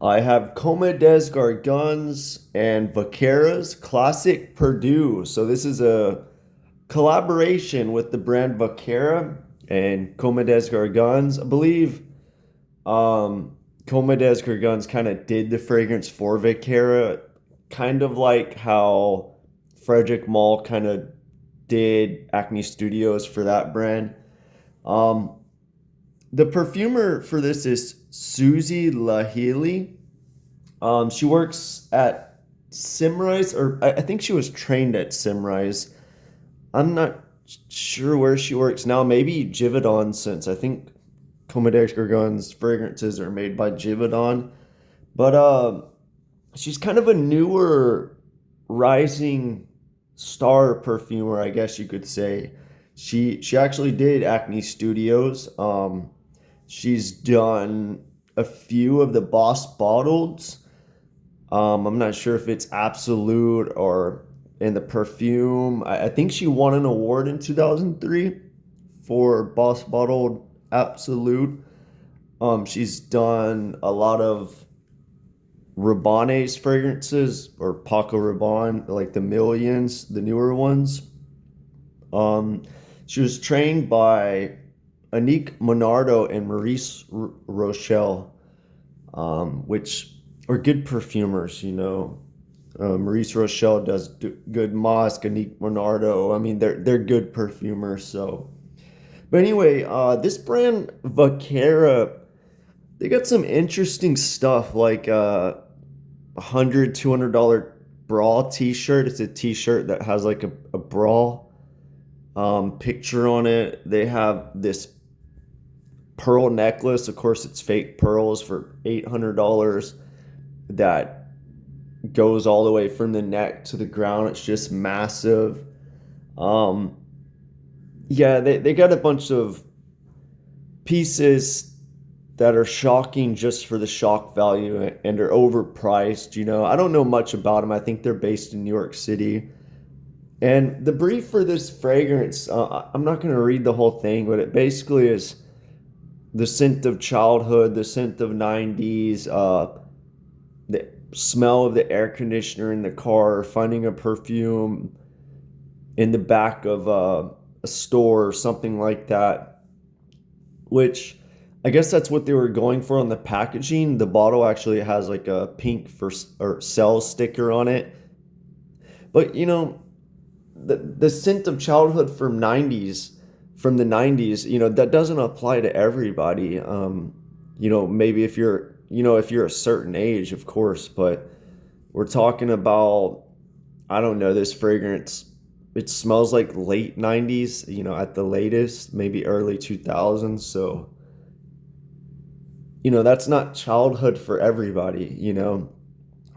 I have Comme des Garcons and Vaquera's Classique Perdu. So this is a collaboration with the brand Vaquera and Comme des Garcons. I believe Comme des Garcons kind of did the fragrance for Vaquera, kind of like how Frederick Malle kind of did Acne Studios for that brand. Um, the perfumer for this is Susie Lahili. She works at Simrise, or I think she was trained at Simrise. I'm not sure where she works now. Maybe Givaudan, since I think Comme des Gargon's fragrances are made by Givaudan. But she's kind of a newer rising star perfumer, I guess you could say. She actually did Acne Studios. She's done a few of the Boss Bottled. I'm not sure if it's Absolute or in the Perfume. I think she won an award in 2003 for Boss Bottled Absolute. She's done a lot of Rabanne's fragrances or Paco Rabanne, like the Millions, the newer ones. Um, she was trained by Anik Monardo and Maurice Rochelle, which are good perfumers, you know. Maurice Rochelle does good Mosque, Anik Monardo. I mean, they're good perfumers. So, but anyway, this brand Vaquera, they got some interesting stuff like $100 bra T-shirt. It's a T-shirt that has like a bra picture on it. They have this pearl necklace. Of course, it's fake pearls for $800 that goes all the way from the neck to the ground. It's just massive. Um, yeah, they got a bunch of pieces that are shocking just for the shock value and are overpriced. You know, I don't know much about them. I think they're based in New York City. And the brief for this fragrance, I'm not going to read the whole thing, but it basically is the scent of childhood, the scent of 90s, the smell of the air conditioner in the car, finding a perfume in the back of a store or something like that, which I guess that's what they were going for on the packaging. The bottle actually has like a pink for or sell sticker on it. But you know, the scent of childhood from the 90s, you know, that doesn't apply to everybody. You know, maybe if you're, you know, if you're a certain age, of course, but we're talking about, I don't know, this fragrance, it smells like late 90s, you know, at the latest, maybe early 2000s. So, you know, that's not childhood for everybody, you know.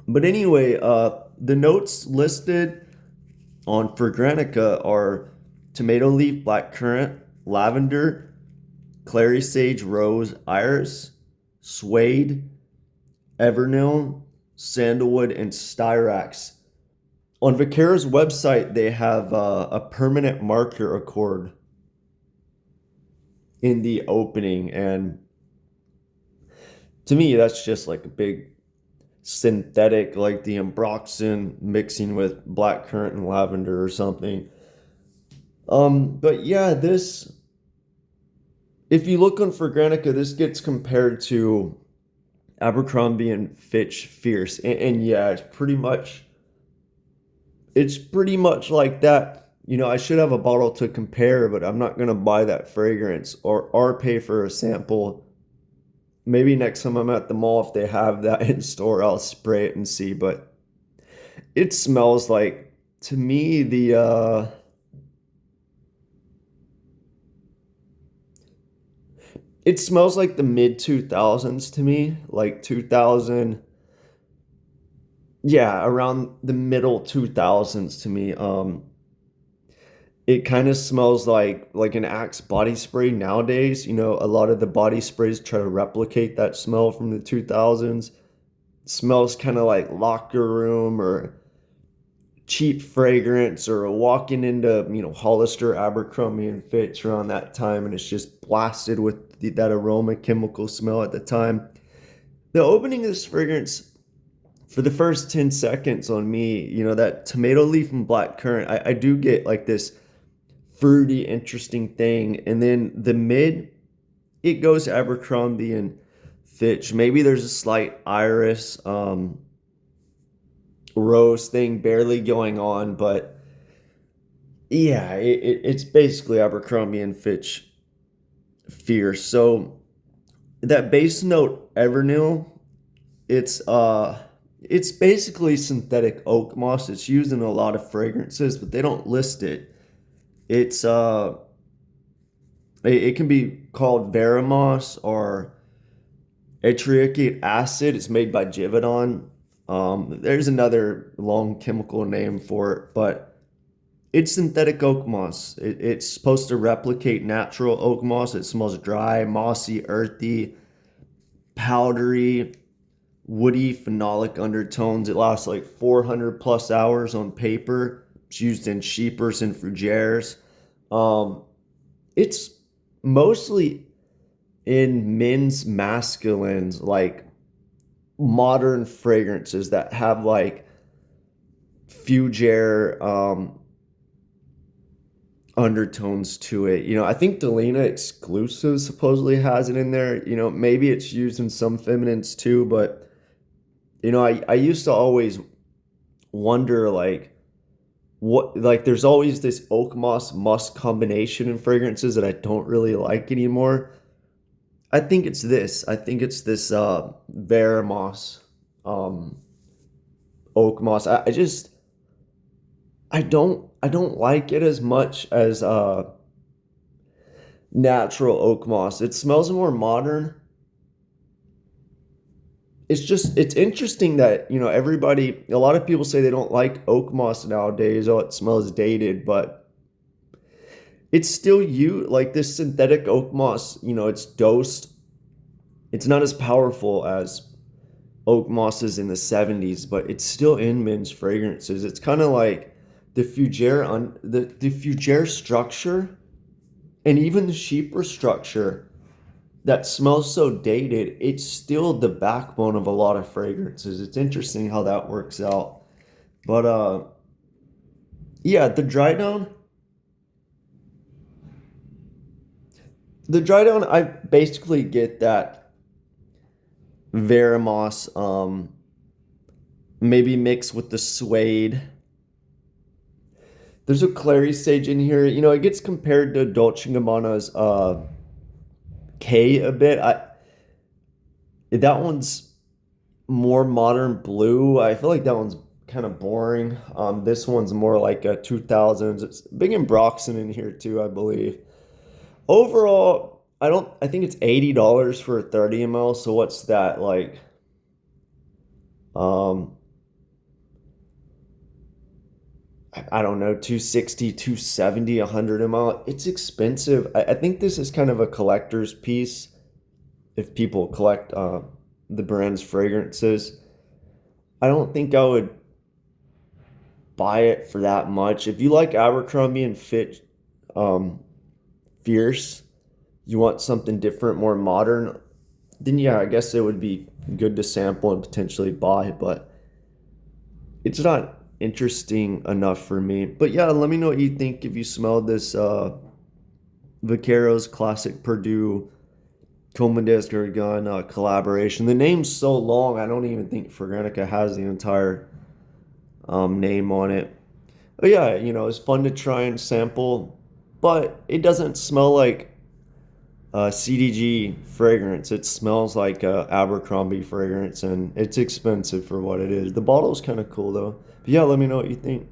But anyway, the notes listed on Fragrantica are tomato leaf, blackcurrant, lavender, clary sage, rose, iris, suede, Evernil, sandalwood, and styrax. On Vaquera's website, they have a permanent marker accord in the opening, and to me, that's just like a big synthetic, like the Ambroxan mixing with blackcurrant and lavender or something. But yeah, this, if you look on Fragrantica, this gets compared to Abercrombie and Fitch Fierce, and yeah, it's pretty much like that. You know, I should have a bottle to compare, but I'm not gonna buy that fragrance or pay for a sample. Maybe next time I'm at the mall, if they have that in store, I'll spray it and see. But it smells like, to me, it smells like the mid 2000s to me, like 2000, yeah, around the middle 2000s to me. It kind of smells like an Axe body spray nowadays. You know, a lot of the body sprays try to replicate that smell from the 2000s. It smells kind of like locker room or cheap fragrance, or walking into, you know, Hollister, Abercrombie and Fitch around that time, and it's just blasted with that aroma chemical smell at the time. The opening of this fragrance, for the first 10 seconds on me, that tomato leaf and black currant, I do get like this fruity, interesting thing. And then the mid, it goes Abercrombie and Fitch. Maybe there's a slight iris, rose thing barely going on, but yeah, it's basically Abercrombie and Fitch fierce. So that base note Evernil, it's basically synthetic oak moss. It's used in a lot of fragrances, but they don't list it. It's it can be called Verimoss or Etriacetic acid. It's made by Givaudan. There's another long chemical name for it, but it's synthetic oak moss. It's supposed to replicate natural oak moss. It smells dry, mossy, earthy, powdery, woody, phenolic undertones. It lasts like 400 plus hours on paper. It's used in sheepers and fougères. It's mostly in men's masculines, like modern fragrances that have like fougere undertones to it. I think Delina Exclusive supposedly has it in there. Maybe it's used in some feminines too, but I used to always wonder like what, like there's always this oak moss musk combination in fragrances that I don't really like anymore. I think it's this Verimoss oak moss. I don't like it as much as natural oak moss. It smells more modern. It's interesting that, a lot of people say they don't like oak moss nowadays. Oh, it smells dated, but it's still you like this synthetic oak moss, it's dosed. It's not as powerful as oak mosses in the 70s, but it's still in men's fragrances. It's kind of like the fougere structure and even the sheeper structure that smells so dated, it's still the backbone of a lot of fragrances. It's interesting how that works out. But yeah, the dry down, I basically get that Verimoss, maybe mixed with the suede. There's a clary sage in here. It gets compared to Dolce & Gabbana's K a bit. That one's more modern blue. I feel like that one's kind of boring. This one's more like a 2000s. It's big in Broxton in here too, I believe. Overall, I think it's $80 for a 30 ml. So what's that like? Um, I don't know, 260, 270, 100 ml. It's expensive. I think this is kind of a collector's piece if people collect the brand's fragrances. I don't think I would buy it for that much. If you like Abercrombie and Fitch Fierce, you want something different, more modern, then yeah, I guess it would be good to sample and potentially buy, but it's not interesting enough for me. But yeah, let me know what you think if you smelled this Vaquera's Classique Perdu Comme collaboration. The name's so long, I don't even think Fragrantica has the entire name on it. But yeah, it's fun to try and sample, but it doesn't smell like a CDG fragrance. It smells like a Abercrombie fragrance, and it's expensive for what it is. The bottle's kind of cool though. But yeah, let me know what you think.